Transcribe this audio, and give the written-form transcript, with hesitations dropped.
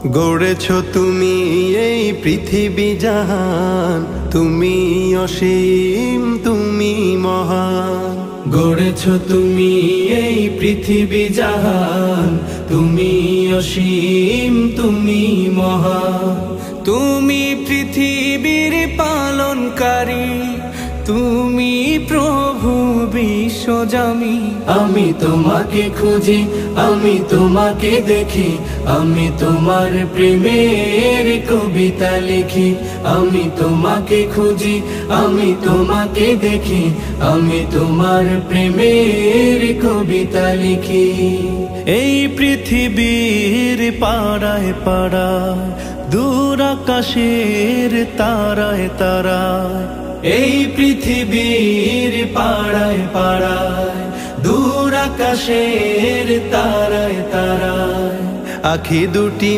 গড়েছ তুমি এই পৃথিবী জাহান, তুমি অসীম তুমি মহান। গড়েছ তুমি এই পৃথিবী জাহান, তুমি অসীম তুমি মহান। তুমি পৃথিবীর পালনকারী, তুমি প্রভু বিশ্বজামি। আমি তোমাকে খুঁজি, আমি তোমাকে দেখি, আমি তোমার প্রেমের কবিতা লিখি। আমি তোমাকে খুঁজি, আমি তোমাকে দেখি, আমি তোমার প্রেমের কবিতা লিখি। এই পৃথিবীর পাড়ায় পাড়ায়, দূর আকাশের তারায় তারায়, এই পৃথিবীর পাড়ায় পাড়ায়, দূর আকাশের তারায় তারায়, আখি দুটি